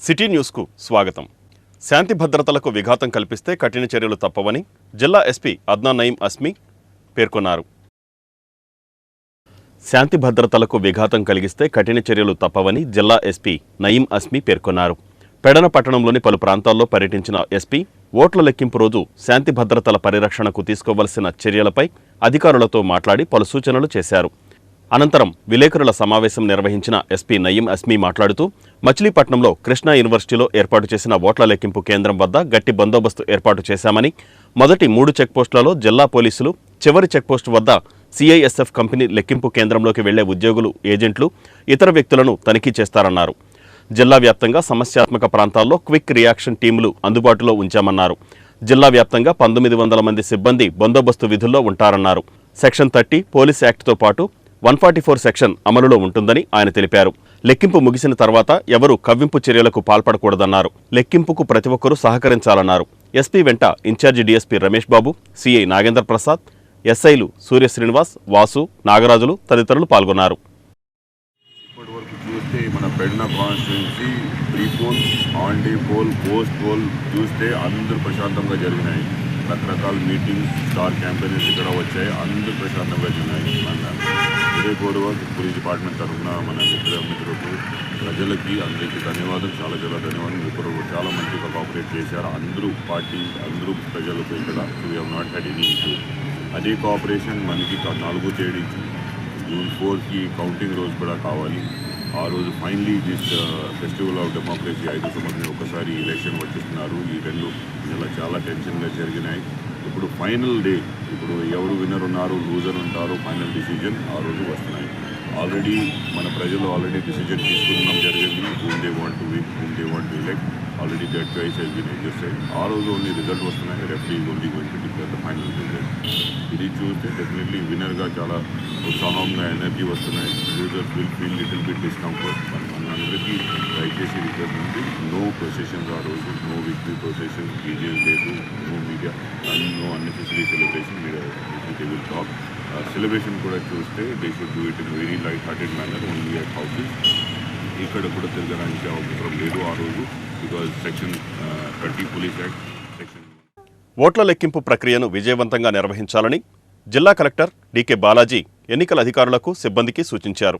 City న్యూస్కు స్వాగతం. శాంతి భద్రతలకు విఘాతం కల్పిస్తే కఠిన చర్యలు తప్పవని జిల్లా ఎస్పీ అద్నాన్ నయీం అస్మీ పేర్కొన్నారు. శాంతి భద్రతలకు విఘాతం కలిగిస్తే కఠిన చర్యలు తప్పవని జిల్లా ఎస్పీ నయీం అస్మీ పేర్కొన్నారు. పెడన పట్టణంలోని పలు ప్రాంతాల్లో పర్యటించిన ఎస్పీ ఓట్ల లెక్కింపు రోజు శాంతి భద్రతల పరిరక్షణకు తీసుకోవలసిన చర్యలపై అధికారులతో మాట్లాడి పలు సూచనలు చేశారు. అనంతరం విలేకరుల సమావేశం నిర్వహించిన ఎస్పీ నయీం అస్మీ మాట్లాడుతూ మచిలీపట్నంలో కృష్ణా యూనివర్సిటీలో ఏర్పాటు చేసిన ఓట్ల లెక్కింపు కేంద్రం వద్ద గట్టి బందోబస్తు ఏర్పాటు చేశామని, మొదటి 3 చెక్పోస్టులలో జిల్లా పోలీసులు, చివరి చెక్పోస్టు వద్ద సిఐఎస్ఎఫ్ కంపెనీ లెక్కింపు కేంద్రంలోకి వెళ్లే ఉద్యోగులు, ఏజెంట్లు, ఇతర వ్యక్తులను తనిఖీ చేస్తారన్నారు. జిల్లా వ్యాప్తంగా సమస్యాత్మక ప్రాంతాల్లో క్విక్ రియాక్షన్ టీములు అందుబాటులో ఉంచామన్నారు. జిల్లా వ్యాప్తంగా 1900 మంది సిబ్బంది బందోబస్తు విధుల్లో ఉంటారన్నారు. సెక్షన్ 30 పోలీస్ యాక్ట్తో పాటు 144 సెక్షన్ అమలులో ఉంటుందని ఆయన తెలిపారు. లెక్కింపు ముగిసిన తర్వాత ఎవరూ కవ్వింపు చర్యలకు పాల్పడకూడదన్నారు. లెక్కింపుకు ప్రతి ఒక్కరూ సహకరించాలన్నారు. ఎస్పీ వెంట incharge DSP Ramesh Babu, CI Nagendra Prasad, ఎస్ఐలు సూర్య శ్రీనివాస్, వాసు, నాగరాజులు తదితరులు పాల్గొన్నారు. ఇప్పటివరకు చూస్తే మన Pedana constituency pre poll, on day poll, post poll చూస్తే అందరూ ప్రశాంతంగా జరిగినాయి. రకరకాల మీటింగ్స్, స్టార్ క్యాంపెయిన్స్ ఇక్కడ వచ్చాయి. అందరూ ప్రశాంతంగా జరిగినాయి. ఇదే కూడా పోలీస్ డిపార్ట్మెంట్ తరఫున మన మిత్రులకు, ప్రజలకి అందరికీ ధన్యవాదాలు, చాలా ధన్యవాదాలు. ఇప్పుడు చాలా మంచిగా కోఆపరేట్ చేశారు. అందరూ పార్టీ, అందరూ ప్రజలకు ఇక్కడ we have not had any issue. అదే కోఆపరేషన్ మనకి 4వ తేదీ జూన్ 4కి కౌంటింగ్ రోజు కూడా కావాలి. ఆ రోజు finally this festival of democracy 5 సంవత్సరం ఒకసారి ఎలక్షన్ వచ్చేస్తున్నారు. ఈ 2 నెలలు చాలా టెన్షన్గా జరిగినాయి. ఇప్పుడు ఫైనల్ డే, ఇప్పుడు ఎవరు విన్నర్ ఉన్నారు, లూజర్ ఉంటారు, ఫైనల్ డిసిజన్ ఆ రోజు వస్తున్నాయి. ఆల్రెడీ మన ప్రజలు ఆల్రెడీ డిసిజన్ తీసుకున్నాం జరిగింది. Whom they want to win, whom they want to elect. Already that choice has been existed. ఆ రోజు ఓన్లీ రిజల్ట్ వస్తున్నాయి. Referee only going to declare the final result. ఇది చూస్తే డెఫినెట్లీ విన్నర్గా చాలా ఉత్సాహంగా ఎనర్జీ వస్తున్నాయి. Losers will feel little bit discomfort. మనందరికీ దయచేసి రిక్వెస్ట్ ఉంది, నో ప్రొసెషన్స్ ఆ రోజు, నో విక్టరీ ప్రొసెషన్స్, డీజేస్ లేదు, no media, no unnecessary celebration. Media they will talk. Celebration కూడా చూస్తే they should do it in very light hearted manner, only at houses. ఇక్కడ కూడా తిరగడానికి అవసరం లేదు ఆ రోజు, because section 30 police act section. ఓట్ల లెక్కింపు ప్రక్రియను విజయవంతంగా నిర్వహించాలని జిల్లా కలెక్టర్ డీకే బాలాజీ ఎన్నికల అధికారులకు, సిబ్బందికి సూచించారు.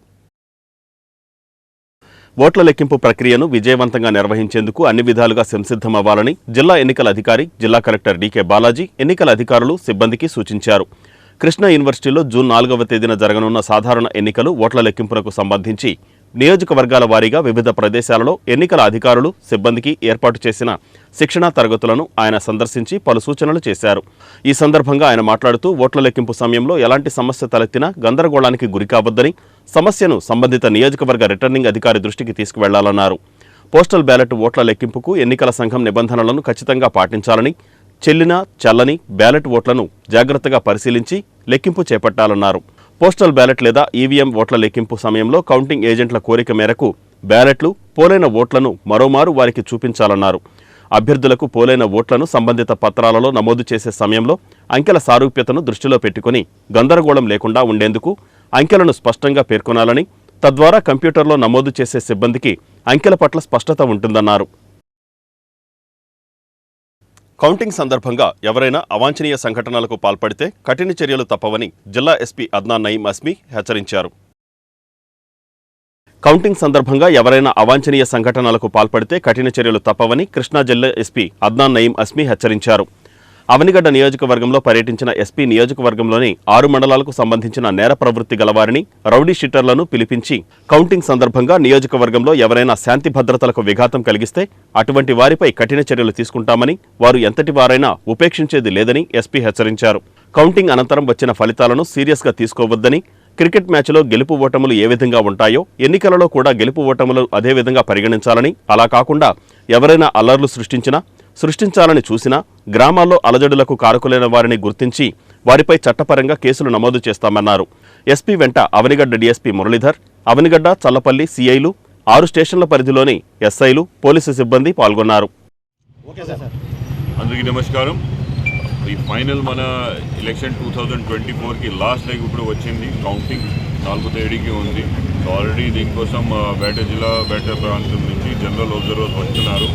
ఓట్ల లెక్కింపు ప్రక్రియను విజయవంతంగా నిర్వహించేందుకు అన్ని విధాలుగా సంసిద్ధమవ్వాలని జిల్లా ఎన్నికల అధికారి, జిల్లా కలెక్టర్ డీకే బాలాజీ ఎన్నికల అధికారులు, సిబ్బందికి సూచించారు. కృష్ణా యూనివర్సిటీలో జూన్ 4వ తేదీన జరగనున్న సాధారణ ఎన్నికలు ఓట్ల లెక్కింపునకు సంబంధించి నియోజకవర్గాల వారీగా వివిధ ప్రదేశాలలో ఎన్నికల అధికారులు, సిబ్బందికి ఏర్పాటు చేసిన శిక్షణా తరగతులను ఆయన సందర్శించి పలు సూచనలు చేశారు. ఈ సందర్భంగా ఆయన మాట్లాడుతూ ఓట్ల లెక్కింపు సమయంలో ఎలాంటి సమస్య తలెత్తినా గందరగోళానికి గురికావద్దని, సమస్యను సంబంధిత నియోజకవర్గ రిటర్నింగ్ అధికారి దృష్టికి తీసుకువెళ్లాలన్నారు. పోస్టల్ బ్యాలెట్ ఓట్ల లెక్కింపుకు ఎన్నికల సంఘం నిబంధనలను ఖచ్చితంగా పాటించాలని, చెల్లిన, చల్లని బ్యాలెట్ ఓట్లను జాగ్రత్తగా పరిశీలించి లెక్కింపు చేపట్టాలన్నారు. పోస్టల్ బ్యాలెట్ లేదా ఈవీఎం ఓట్ల లెక్కింపు సమయంలో కౌంటింగ్ ఏజెంట్ల కోరిక మేరకు బ్యాలెట్లు, పోలైన ఓట్లను మరోమారు వారికి చూపించాలన్నారు. అభ్యర్థులకు పోలైన ఓట్లను సంబంధిత పత్రాలలో నమోదు చేసే సమయంలో అంకెల సారూప్యతను దృష్టిలో పెట్టుకుని గందరగోళం లేకుండా ఉండేందుకు అంకెలను స్పష్టంగా పేర్కొనాలని, తద్వారా కంప్యూటర్లో నమోదు చేసే సిబ్బందికి అంకెల పట్ల స్పష్టత ఉంటుందన్నారు. కౌంటింగ్ సందర్భంగా ఎవరైనా అవాంఛనీయ సంఘటనలకు పాల్పడితే కఠిన చర్యలు తప్పవని జిల్లా ఎస్పీ అద్నాన్ నయీం అస్మీ హెచ్చరించారు. కౌంటింగ్ సందర్భంగా ఎవరైనా అవాంఛనీయ సంఘటనలకు పాల్పడితే కఠిన చర్యలు తప్పవని కృష్ణా జిల్లా ఎస్పీ అద్నాన్ నయీం అస్మీ హెచ్చరించారు. అవనిగడ్డ నియోజకవర్గంలో పర్యటించిన ఎస్పీ నియోజకవర్గంలోని 6 మండలాలకు సంబంధించిన నేర ప్రవృత్తి గలవారిని, రౌడీ షీటర్లను పిలిపించి కౌంటింగ్ సందర్భంగా నియోజకవర్గంలో ఎవరైనా శాంతి భద్రతలకు విఘాతం కలిగిస్తే అటువంటి వారిపై కఠిన చర్యలు తీసుకుంటామని, వారు ఎంతటి వారైనా ఉపేక్షించేది లేదని ఎస్పీ హెచ్చరించారు. కౌంటింగ్ అనంతరం వచ్చిన ఫలితాలను సీరియస్గా తీసుకోవద్దని, క్రికెట్ మ్యాచ్లో గెలుపు ఓటములు ఏ విధంగా ఉంటాయో ఎన్నికలలో కూడా గెలుపు ఓటములు అదే విధంగా పరిగణించాలని, అలా కాకుండా ఎవరైనా అల్లర్లు సృష్టించాలని చూసినా గ్రామాల్లో అలజడులకు కారకులైన వారిని గుర్తించి వారిపై చట్టపరంగా కేసులు నమోదు చేస్తామన్నారు. ఎస్పీ వెంట అవనిగడ్డ డీఎస్పీ మురళీధర్, అవనిగడ్డ, చల్లపల్లి సీఐలు, 6 స్టేషన్ల పరిధిలోని ఎస్ఐలు, పోలీసు సిబ్బంది పాల్గొన్నారు. అందరికీ నమస్కారం. ఈ ఫైనల్ మన ఎలక్షన్ 2024కి లాస్ట్ లైక్ ఇప్పుడు వచ్చింది. కౌంటింగ్ 4వ తేదీకి ఉంది. ఆల్రెడీ దీనికోసం బేట జిల్లా బేట ప్రాంతం నుంచి జనరల్ అబ్జర్వర్స్ వస్తున్నారు.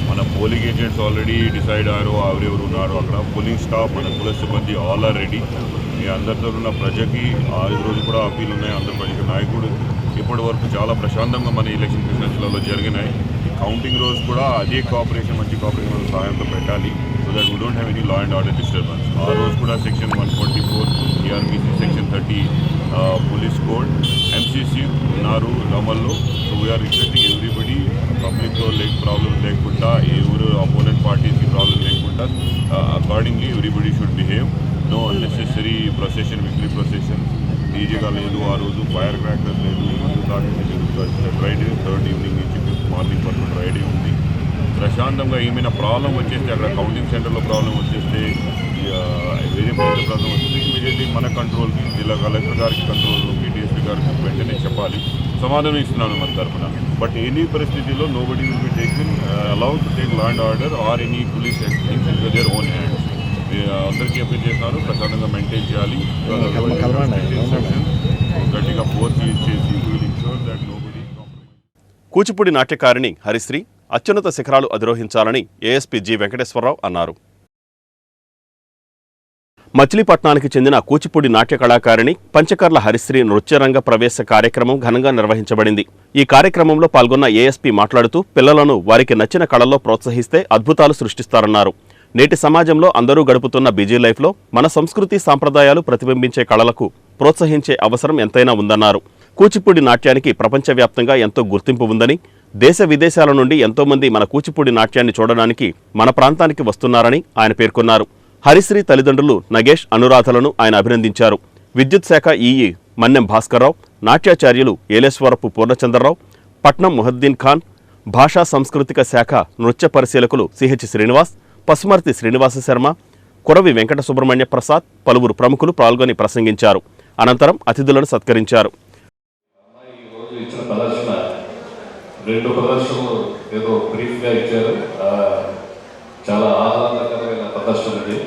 మన పోలింగ్ ఏజెంట్స్ ఆల్రెడీ డిసైడ్ అయ్యారు, ఎవరెవరు ఉన్నారు అక్కడ. పోలింగ్ స్టాఫ్, మన కుల సిబ్బంది ఆల్ ఆర్ రెడీ. మీ అందరితో ఉన్న ప్రజకి ఈ రోజు కూడా అప్పీల్ ఉన్నాయి. అందరి ప్రజకి నాయకుడు ఇప్పటి వరకు చాలా ప్రశాంతంగా మన ఎలక్షన్ ప్రిసిడెన్సీలలో జరిగినాయి. కౌంటింగ్ రోజు కూడా అదే కోఆపరేషన్, మంచి కోఆపరేషన్ సహాయంతో పెట్టాలి. So that we don't have any law and order disturbance. ఆ రోజు కూడా section 144 CrPC, section 30 police code, MCC ఉన్నారు అమల్లో. సో వీఆర్ రిక్వెస్టింగ్ ఎవ్రీబడి, పబ్లిక్లో ప్రాబ్లం లేకుండా, ఎవరు అపోనెంట్ పార్టీస్కి ప్రాబ్లం లేకుండా accordingly everybody should behave. No unnecessary procession, weekly procession డీజేగా లేదు, ఆ రోజు ఫైర్ క్రాకర్స్ లేదు, ముందు తాకింది లేదు. ఫ్రైడే 3rd ఈవినింగ్ నుంచి 5th మార్నింగ్ వరకు ఫ్రైడే ఉంది. ప్రశాంతంగా ఏమైనా ప్రాబ్లం వచ్చేస్తే, అక్కడ కౌంటింగ్ సెంటర్లో ప్రాబ్లం వచ్చేస్తే, వేరే ప్లేస్లో ప్రాబ్లం వచ్చేస్తే ఇమీడియట్లీ మన కంట్రోల్కి, జిల్లా కలెక్టర్ గారికి కంట్రోల్కి, డిఎస్పీ గారికి వెంటనే చెప్పాలి. సమాధానం ఇస్తున్నాను మన తరఫున. బట్ ఎనీ పరిస్థితిలో nobody will be taken allowed to take law and order or any police things in their own hands. అందరికీ అప్పీల్ చేస్తున్నారు, ప్రశాంతంగా మెయింటైన్ చేయాలి. గట్టిగా ఫోర్స్ యూజ్ చేసి will ensure that nobody. Kuchipudi నాట్యకారిణి హరిశ్రీ అత్యున్నత శిఖరాలు అధిరోహించాలని ఏఎస్పీ జి వెంకటేశ్వరరావు అన్నారు. మచిలీపట్నానికి చెందిన కూచిపూడి నాట్య కళాకారిణి పంచకర్ల హరిశ్రీ నృత్యరంగ ప్రవేశ కార్యక్రమం ఘనంగా నిర్వహించబడింది. ఈ కార్యక్రమంలో పాల్గొన్న ఏఎస్పీ మాట్లాడుతూ పిల్లలను వారికి నచ్చిన కళల్లో ప్రోత్సహిస్తే అద్భుతాలు సృష్టిస్తారన్నారు. నేటి సమాజంలో అందరూ గడుపుతున్న బిజీ లైఫ్లో మన సంస్కృతి సాంప్రదాయాలు ప్రతిబింబించే కళలకు ప్రోత్సహించే అవసరం ఎంతైనా ఉందన్నారు. కూచిపూడి నాట్యానికి ప్రపంచవ్యాప్తంగా ఎంతో గుర్తింపు ఉందని, దేశ విదేశాల నుండి ఎంతోమంది మన కూచిపూడి నాట్యాన్ని చూడడానికి మన ప్రాంతానికి వస్తున్నారని ఆయన పేర్కొన్నారు. హరిశ్రీ తల్లిదండ్రులు నగేష్, అనురాధలను ఆయన అభినందించారు. విద్యుత్ శాఖ ఈఈ మన్నెం భాస్కర్రావు, నాట్యాచార్యులు ఏలేశ్వరపు పూర్ణచంద్రరావు, పట్నం ముహద్దీన్ ఖాన్, భాషా సాంస్కృతిక శాఖ నృత్య పరిశీలకులు సిహెచ్ శ్రీనివాస్, పసుమర్తి శ్రీనివాస శర్మ, కురవి వెంకట సుబ్రహ్మణ్య ప్రసాద్, పలువురు ప్రముఖులు పాల్గొని ప్రసంగించారు. అనంతరం అతిథులను సత్కరించారు. రెండు ప్రదర్శనలు ఏదో బ్రీఫ్గా ఇచ్చారు. చాలా ఆహ్లాదకరమైన ప్రదర్శన ఇది.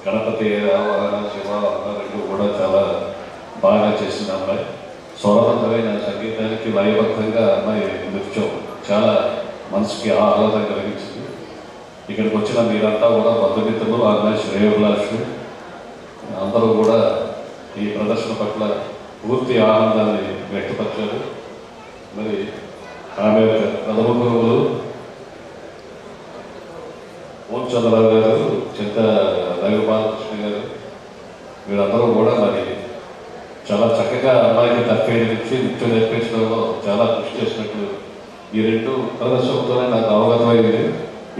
గణపతి ఆవాహన, శివాహన రెండు కూడా చాలా బాగా చేసిన అమ్మాయి. స్వరవంతమైన సంగీతానికి లయబద్ధంగా అమ్మాయి నృత్యం చాలా మనసుకి ఆహ్లాదం కలిగించింది. ఇక్కడికి వచ్చిన మీరంతా కూడా బంధుమిత్రులు, అమ్మాయి శ్రేయోభిలాషులు అందరూ కూడా ఈ ప్రదర్శన పట్ల పూర్తి ఆనందాన్ని వ్యక్తపరిచారు. మరి ఆమె ప్రథమ గురువులు ఓం చంద్రరావు గారు, చింత రవిబాలకృష్ణ గారు, వీరందరూ కూడా మరి చాలా చక్కగా అమ్మాయికి తప్పేది నుంచి నృత్యం నేర్పించడంలో చాలా కృషి చేసినట్లు ఈ రెండు ప్రదర్శనలతోనే నాకు అవగతమైంది.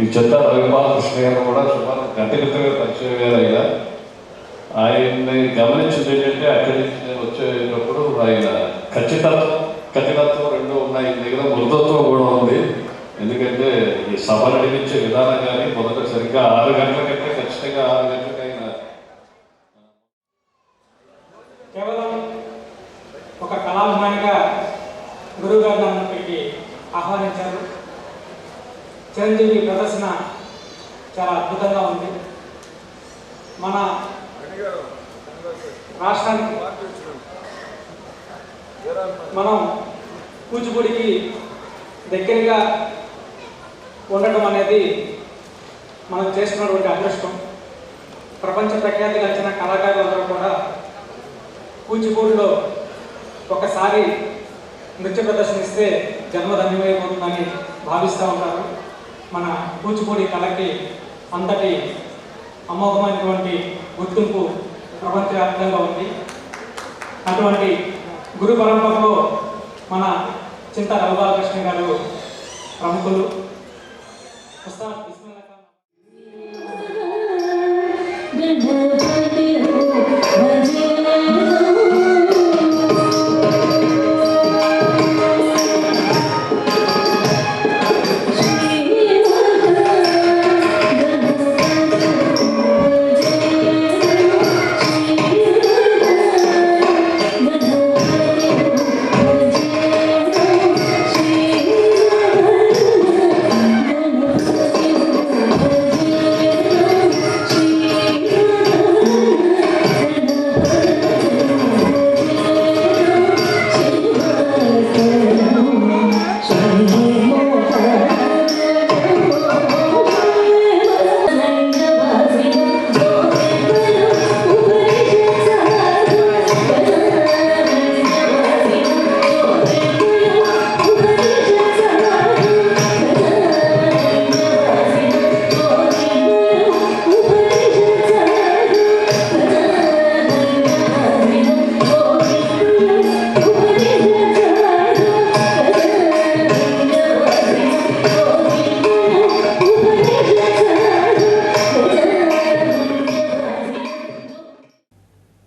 ఈ చింత రవిబాలకృష్ణ గారు కూడా సుమారు గంట క్రితమే పరిచయం గారు. ఆయన్ని గమనించింది ఏంటంటే, అక్కడి నుంచి నేను వచ్చేటప్పుడు ఆయన ఖచ్చితత్వం రెండు ఉన్నాయి. దగ్గర మృదుత్వం కూడా ఉంది. ఎందుకంటే ఈ సభ నడిపించే విధానం కానీ మొదట సరిగ్గా 6 గంటల కంటే ఖచ్చితంగా 6 గంటలకైనా కేవలం ఒక కళాభిమానిగా గురువు గారు నన్ను ఇక్కడికి ఆహ్వానించారు. చిరంజీవి ప్రదర్శన చాలా అద్భుతంగా ఉంది. మన రాష్ట్రానికి మనం కూచిపూడికి దగ్గరగా ఉండటం అనేది మనం చేస్తున్నటువంటి అదృష్టం. ప్రపంచ ప్రఖ్యాతి కలిసిన కళాకారులందరూ కూడా కూచిపూడిలో ఒకసారి నృత్య ప్రదర్శనిస్తే జన్మధన్యమైపోతుందని భావిస్తూ ఉంటారు. మన కూచిపూడి కళకి అంతటి అమోఘమైనటువంటి గుర్తింపు ప్రపంచవ్యాప్తంగా ఉంది. అటువంటి గురు పరంపరలో మన చింత రవిబాలకృష్ణ గారు ప్రముఖులు.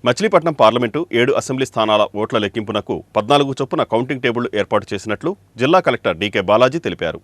మచిలీపట్నం పార్లమెంటు 7 అసెంబ్లీ స్థానాల ఓట్ల లెక్కింపునకు 14 చొప్పున కౌంటింగ్ టేబుళ్లు ఏర్పాటు చేసినట్లు జిల్లా కలెక్టర్ డీకే బాలాజీ తెలిపారు.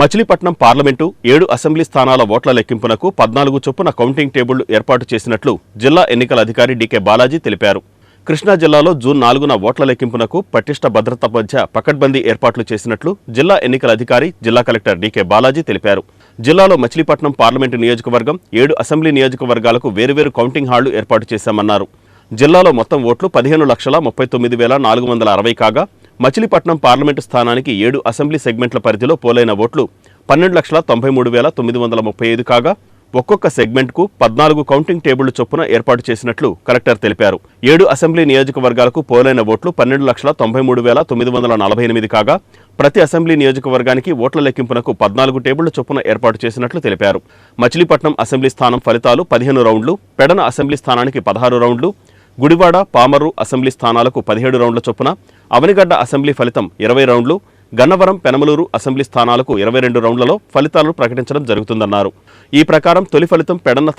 మచిలీపట్నం పార్లమెంటు 7 అసెంబ్లీ స్థానాల ఓట్ల లెక్కింపునకు 14 చొప్పున కౌంటింగ్ టేబుళ్లు ఏర్పాటు చేసినట్లు జిల్లా ఎన్నికల అధికారి డీకే బాలాజీ తెలిపారు. కృష్ణా జిల్లాలో జూన్ 4న ఓట్ల లెక్కింపునకు పటిష్ట భద్రత మధ్య పకడ్బందీ ఏర్పాట్లు చేసినట్లు జిల్లా ఎన్నికల అధికారి జిల్లా కలెక్టర్ డీకే బాలాజీ తెలిపారు. జిల్లాలో మచిలీపట్నం పార్లమెంటు నియోజకవర్గం 7 అసెంబ్లీ నియోజకవర్గాలకు వేరువేరు కౌంటింగ్ హాళ్లు ఏర్పాటు చేశామన్నారు. జిల్లాలో మొత్తం ఓట్లు 15,39,460 కాగా మచిలీపట్నం పార్లమెంటు స్థానానికి 7 అసెంబ్లీ సెగ్మెంట్ల పరిధిలో పోలైన ఓట్లు 12,93,935 కాగా ఒక్కొక్క సెగ్మెంట్కు 14 కౌంటింగ్ టేబుళ్లు చొప్పున ఏర్పాటు చేసినట్లు కలెక్టర్ తెలిపారు. 7 అసెంబ్లీ నియోజకవర్గాలకు పోలైన ఓట్లు 12,93,948 కాగా ప్రతి అసెంబ్లీ నియోజకవర్గానికి ఓట్ల లెక్కింపునకు 14 టేబుళ్ల చొప్పున ఏర్పాటు చేసినట్లు తెలిపారు. మచిలీపట్నం అసెంబ్లీ స్థానం ఫలితాలు 15 రౌండ్లు, పెడన అసెంబ్లీ స్థానానికి 16 రౌండ్లు, గుడివాడ, పామర్రు అసెంబ్లీ స్థానాలకు 17 రౌండ్ల చొప్పున, అవనిగడ్డ అసెంబ్లీ ఫలితం 20 రౌండ్లు, గన్నవరం, పెనమలూరు అసెంబ్లీ స్థానాలకు 22 రౌండ్లలో ఫలితాలను ప్రకటించడం జరుగుతుందన్నారు. ఈ ప్రకారం తొలి ఫలితం పెడన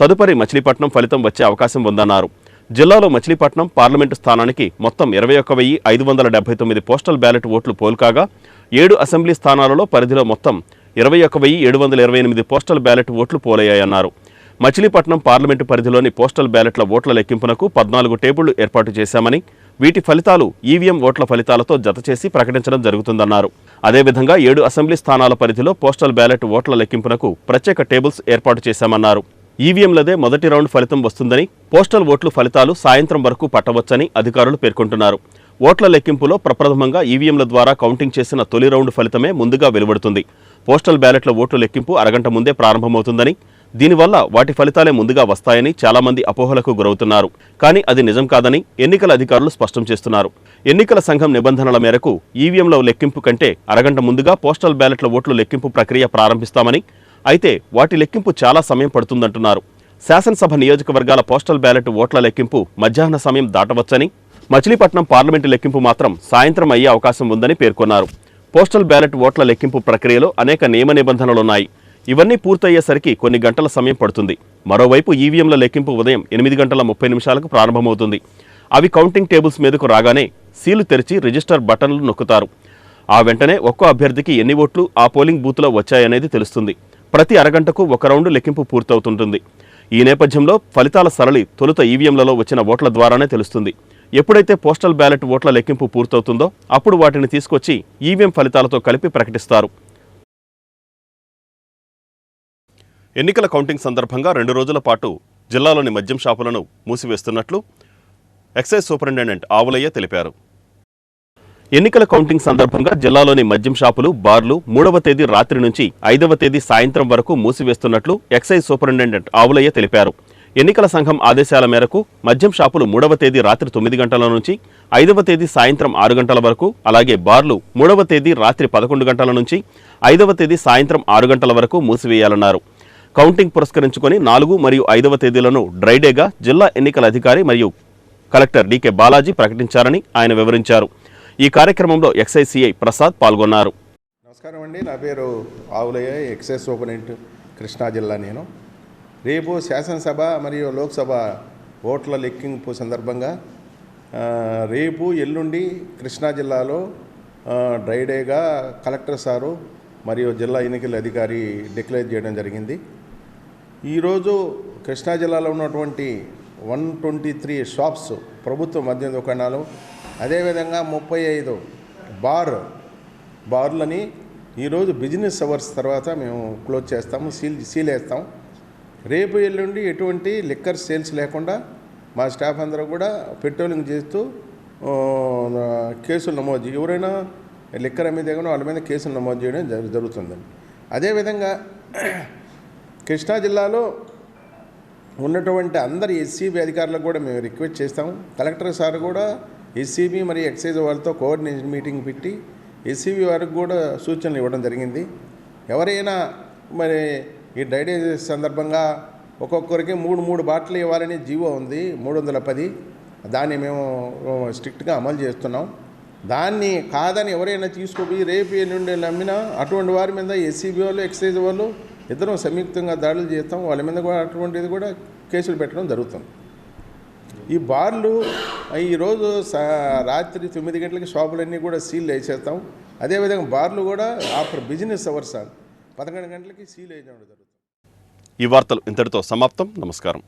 తదుపరి మచిలీపట్నం ఫలితం వచ్చే అవకాశం ఉందన్నారు. జిల్లాలో మచిలీపట్నం పార్లమెంటు స్థానానికి మొత్తం 21,579 పోస్టల్ బ్యాలెట్ ఓట్లు పోల్కాగా 7 అసెంబ్లీ స్థానాలలో పరిధిలో మొత్తం 21,728 పోస్టల్ బ్యాలెట్ ఓట్లు పోలయ్యాయన్నారు. మచిలీపట్నం పార్లమెంటు పరిధిలోని పోస్టల్ బ్యాలెట్ల ఓట్ల లెక్కింపునకు 14 టేబుళ్లు ఏర్పాటు చేశామని, వీటి ఫలితాలు ఈవీఎం ఓట్ల ఫలితాలతో జతచేసి ప్రకటించడం జరుగుతుందన్నారు. అదేవిధంగా 7 అసెంబ్లీ స్థానాల పరిధిలో పోస్టల్ బ్యాలెట్ ఓట్ల లెక్కింపునకు ప్రత్యేక టేబుల్స్ ఏర్పాటు చేశామన్నారు. ఈవీఎంలదే మొదటి రౌండ్ ఫలితం వస్తుందని, పోస్టల్ ఓట్లు ఫలితాలు సాయంత్రం వరకు పట్టవచ్చని అధికారులు పేర్కొంటున్నారు. ఓట్ల లెక్కింపులో ప్రప్రథమంగా ఈవీఎంల ద్వారా కౌంటింగ్ చేసిన తొలి రౌండ్ ఫలితమే ముందుగా వెలువడుతుంది. పోస్టల్ బ్యాలెట్ల ఓట్ల లెక్కింపు అరగంట ముందే ప్రారంభమవుతుందని, దీనివల్ల వాటి ఫలితాలే ముందుగా వస్తాయని చాలామంది అపోహలకు గురవుతున్నారు. కానీ అది నిజం కాదని ఎన్నికల అధికారులు స్పష్టం చేస్తున్నారు. ఎన్నికల సంఘం నిబంధనల మేరకు ఈవీఎంల లెక్కింపు కంటే అరగంట ముందుగా పోస్టల్ బ్యాలెట్ల ఓట్లు లెక్కింపు ప్రక్రియ ప్రారంభిస్తామని, అయితే వాటి లెక్కింపు చాలా సమయం పడుతుందంటున్నారు. శాసనసభ నియోజకవర్గాల పోస్టల్ బ్యాలెట్ ఓట్ల లెక్కింపు మధ్యాహ్న సమయం దాటవచ్చని, మచిలీపట్నం పార్లమెంటు లెక్కింపు మాత్రం సాయంత్రం అయ్యే అవకాశం ఉందని పేర్కొన్నారు. పోస్టల్ బ్యాలెట్ ఓట్ల లెక్కింపు ప్రక్రియలో అనేక నియమ నిబంధనలున్నాయి. ఇవన్నీ పూర్తయ్యేసరికి కొన్ని గంటల సమయం పడుతుంది. మరోవైపు ఈవీఎంల లెక్కింపు ఉదయం 8:30 ప్రారంభమవుతుంది. అవి కౌంటింగ్ టేబుల్స్ మీదకు రాగానే సీలు తెరిచి రిజిస్టర్ బటన్లు నొక్కుతారు. ఆ వెంటనే ఒక్కో అభ్యర్థికి ఎన్ని ఓట్లు ఆ పోలింగ్ బూత్లో వచ్చాయనేది తెలుస్తుంది. ప్రతి అరగంటకు ఒక రౌండ్ లెక్కింపు పూర్తవుతుంటుంది. ఈ నేపథ్యంలో ఫలితాల సరళి తొలుత ఈవీఎంలలో వచ్చిన ఓట్ల ద్వారానే తెలుస్తుంది. ఎప్పుడైతే పోస్టల్ బ్యాలెట్ ఓట్ల లెక్కింపు పూర్తవుతుందో అప్పుడు వాటిని తీసుకొచ్చి ఈవీఎం ఫలితాలతో కలిపి ప్రకటిస్తారు. ఎన్నికల కౌంటింగ్ సందర్భంగా 2 రోజుల పాటు జిల్లాలోని మద్యం షాపులను మూసివేస్తున్నట్లు ఎక్సైజ్ సూపరింటెండెంట్ ఆవులయ్య తెలిపారు. ఎన్నికల కౌంటింగ్ సందర్భంగా జిల్లాలోని మద్యం షాపులు, బార్లు 3వ తేదీ రాత్రి నుంచి 5వ తేదీ సాయంత్రం వరకు మూసివేస్తున్నట్లు ఎక్సైజ్ సూపరింటెండెంట్ ఆవులయ్య తెలిపారు. ఎన్నికల సంఘం ఆదేశాల మేరకు మద్యం షాపులు 3వ తేదీ రాత్రి 9 గంటల నుంచి 5వ తేదీ సాయంత్రం 6 గంటల వరకు, అలాగే బార్లు 3వ తేదీ రాత్రి 11 గంటల నుంచి 5వ తేదీ సాయంత్రం 6 గంటల వరకు మూసివేయాలన్నారు. కౌంటింగ్ పురస్కరించుకొని 4 మరియు 5వ తేదీలను డ్రైడేగా జిల్లా ఎన్నికల అధికారి మరియు కలెక్టర్ డీకే బాలాజీ ప్రకటించారని ఆయన వివరించారు. ఈ కార్యక్రమంలో ఎక్సైజ్ సిఐ ప్రసాద్ పాల్గొన్నారు. నమస్కారం అండి, నా పేరు ఆవులయ్య, ఎక్సైజ్ సూపరింటెండెంట్ కృష్ణా జిల్లా. నేను రేపు శాసనసభ మరియు లోక్సభ ఓట్ల లెక్కింపు సందర్భంగా రేపు ఎల్లుండి కృష్ణా జిల్లాలో డ్రైడేగా కలెక్టర్ సారు మరియు జిల్లా ఎన్నికల అధికారి డిక్లేర్ చేయడం జరిగింది. ఈరోజు కృష్ణా జిల్లాలో ఉన్నటువంటి 123 షాప్స్, ప్రభుత్వ మద్యం దుకాణాలు, అదేవిధంగా 35 బార్లని ఈరోజు బిజినెస్ అవర్స్ తర్వాత మేము క్లోజ్ చేస్తాము, సీల్ వేస్తాం. రేపు ఎల్లుండి ఎటువంటి లిక్కర్ సేల్స్ లేకుండా మా స్టాఫ్ అందరూ కూడా పెట్రోలింగ్ చేస్తూ కేసులు నమోదు, ఎవరైనా లిక్కర్ అమ్మేదే కానీ వాళ్ళ మీద కేసులు నమోదు చేయడం జరుగుతుందండి. అదేవిధంగా కృష్ణా జిల్లాలో ఉన్నటువంటి అందరి ఎస్సీబీ అధికారులకు కూడా మేము రిక్వెస్ట్ చేస్తాము. కలెక్టర్ సార్ కూడా ఎస్సీబీ మరియు ఎక్సైజ్ వాళ్ళతో కోఆర్డినేషన్ మీటింగ్ పెట్టి ఎస్సీబీ వారికి కూడా సూచనలు ఇవ్వడం జరిగింది. ఎవరైనా మరి ఈ డ్రైడే సందర్భంగా ఒక్కొక్కరికి 3 బాటిల్ ఇవ్వాలని జీవో ఉంది 310, దాన్ని మేము స్ట్రిక్ట్గా అమలు చేస్తున్నాం. దాన్ని కాదని ఎవరైనా తీసుకుపోయి రేపు ఎల్లుండి నమ్మినా అటువంటి వారి మీద ఎస్సీబీ వాళ్ళు ఎక్సైజ్ వాళ్ళు ఇద్దరం సంయుక్తంగా దాడులు చేస్తాం. వాళ్ళ మీద కూడా అటువంటిది కూడా కేసులు పెట్టడం జరుగుతుంది. ఈ బార్లు ఈరోజు రాత్రి 9 గంటలకి షాపులన్నీ కూడా సీల్ వేసేస్తాం. అదేవిధంగా బార్లు కూడా ఆఫ్టర్ బిజినెస్ అవర్స్ 11 గంటలకి సీల్ వేయడం జరుగుతుంది. ఈ వార్తలు ఇంతటితో సమాప్తం. నమస్కారం.